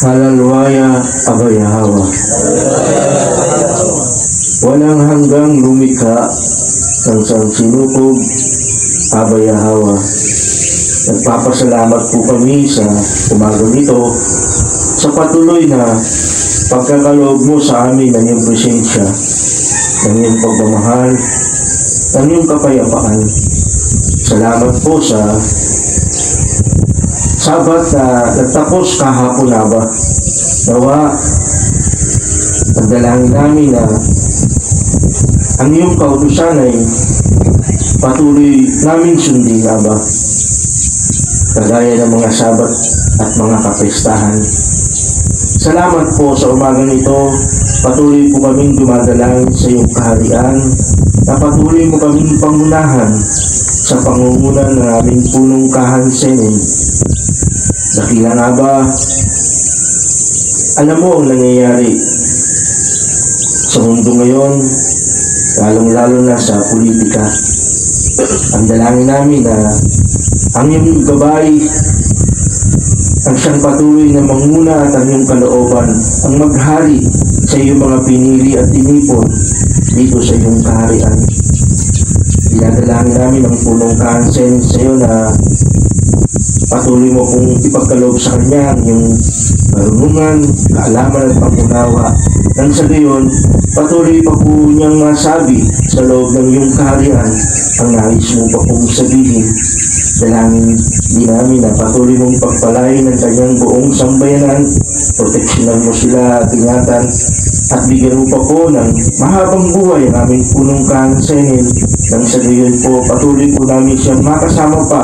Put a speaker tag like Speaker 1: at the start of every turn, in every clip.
Speaker 1: Haleluya, Abayahawa. Walang hanggang lumikha ng sinukob, Abayahawa. Nagpapasalamat po kami sa umagang ito sa patuloy na pagkakaloob mo sa amin ng iyong presensya, ng iyong pagmamahal, ng iyong kapayapaan. Salamat po sa Sabat na nagtapos kahapon na ba. Nawa, ang dalangin namin na ang iyong kautusan ay patuloy namin sundin na ba. Kagaya ng mga Sabat at mga kapestahan. Salamat po sa umagang ito. Patuloy po kaming dumadalangin sa iyong kaharian na patuloy mo kaming pangunahan sa pangunguna ng aming punong kahansenin. Dakila nga ba, alam mo ang nangyayari sa mundo ngayon, lalong-lalo na sa politika. Ang dalangin namin na ang iyong gabay, ang siyang patuloy na manguna at ang iyong kalooban, ang maghari sa iyong mga pinili at tinipon dito sa iyong kaharian. Dinadalangin namin ang punong kahansen sa iyo na patuloy mo kung ipagkaloob sa kanya ang iyong marunungan, kaalaman at pangunawa. Nang sa gayon, patuloy pa po niyang masabi sa loob ng iyong kaharian ang nais mo pa pong sabihin. Dalangin din namin na patuloy mong pagpalain ng kanyang buong sambayanan, proteksyonan mo sila at ingatan, at bigyan mo pa po ng mahabang buhay ang aming punong kahansenin. Nang sa gayon po, patuloy po namin siyang makasama pa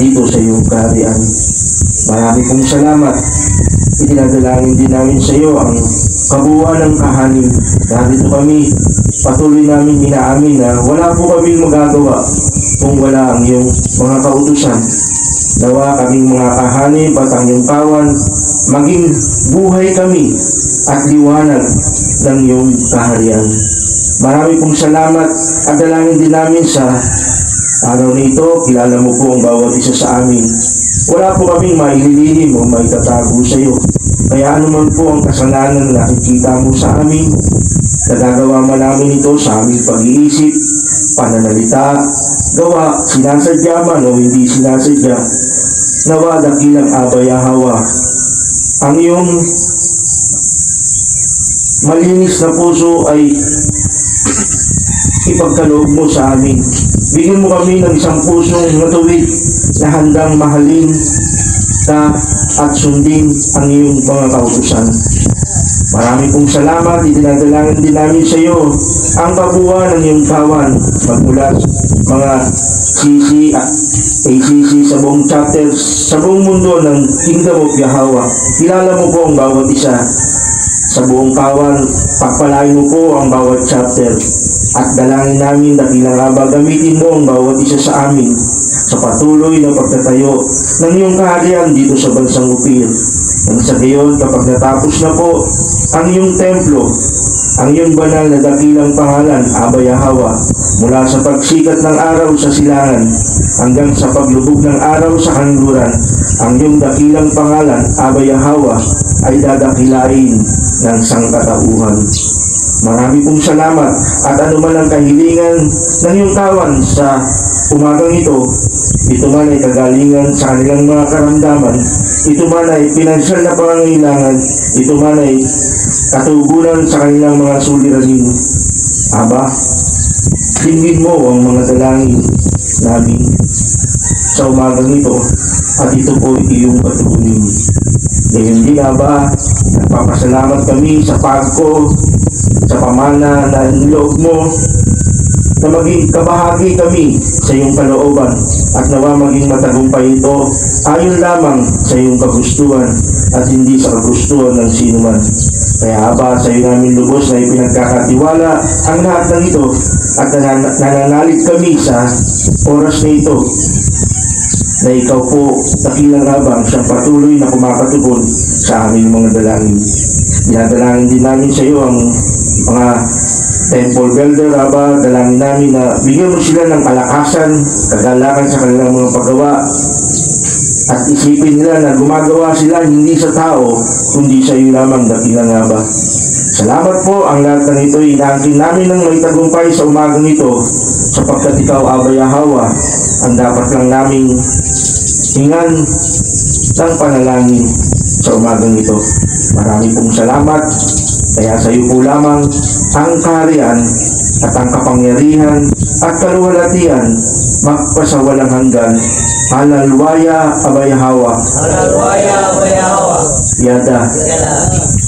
Speaker 1: dito sa iyong kaharian. Marami pong salamat. Itinadalangin din namin sa iyo ang kabuuan ng kahanin. Narito kami, patuloy namin inaamin na wala po kaming magagawa kung wala ang iyong mga kautusan. Nawa kaming mga kahanin at ang iyong kawan, maging buhay kami at liwanag ng iyong kaharian. Marami pong salamat at dalangin din namin sa araw nito. Kilala mo po ang bawat isa sa amin. Wala po kaming maililihim o maitatago sa iyo. Kaya anuman po ang kasalanan na nakikita mo sa amin, nagagawa mo namin ito sa aming pag-iisip, pananalita, gawa, sinasadya man o hindi sinasadya. Nawa dakilang Abayahawa, ang iyong malinis na puso ay ipagkaloob mo sa amin. Bigyan mo kami ng isang pusong matuwid na handang mahalin ka at sundin ang iyong mga kautusan. Marami pong salamat. Itinadalangin din namin sa iyo ang kabuuan ng iyong kawan magmula mga ACC sa buong chapter, sa buong mundo ng Kingdom of Yahweh. Kilala mo po ang bawat isa sa buong kawan. Pagpalain mo po ang bawat chapter. At dalangin namin na bilang aba, gamitin mo ang bawat isa sa amin sa patuloy na pagtatayo ng iyong kaharian dito sa bansang Upir. Nang sa gayon, kapag natapos na po ang iyong templo, ang iyong banal na dakilang pangalan, Abayahawa, mula sa pagsikat ng araw sa silangan hanggang sa paglubog ng araw sa kanluran, ang iyong dakilang pangalan, Abayahawa, ay dadakilain ng sangkatauhan. Marami pong salamat at anuman ang kahilingan ng iyong kawan sa umagang ito man ay kagalingan sa kanilang mga karamdaman, ito man ay pinansyal na pangangailangan, ito man ay katugunan sa kanilang mga suliranin. Aba, dinggin mo ang mga dalangin namin sa umagang ito at ito po iyong patuloyin. Ngayon din ba, nagpapasalamat kami sa pagko, sa pamana na niloob mo na maging kabahagi kami sa iyong kalooban at nawa maging matagumpay ito ayon lamang sa iyong kagustuhan at hindi sa kagustuhan ng sinuman. Kaya ba sa iyo namin lubos na ipinagkakatiwala ang lahat ng ito at nananalig kami sa oras na ito na ikaw po, dakilang habang siyang patuloy na kumakatugon sa aming mga dalangin. Dinadalangin din namin sa iyo ang mga temple builder, Aba, dalangin namin na bigyan mo sila ng kalakasan, kagalakan sa kanilang mga paggawa At isipin nila na gumagawa sila hindi sa tao, kundi sa iyo lamang, dakilang nga ba. Salamat po, ang lahat ng ito inaangkin namin ng may tagumpay sa umagang ito, sapagkat ikaw, Aba Yahweh, ang dapat lang naming hingan ng panalangin sa umagang ito. Marami pong salamat, kaya sa iyo po lamang ang kaharian at ang kapangyarihan at kaluwalhatian magpasawalang hanggan. Halalwaya, Aba Yahweh.
Speaker 2: Halalwaya, Aba Yahweh.
Speaker 1: Yada.
Speaker 2: Yada.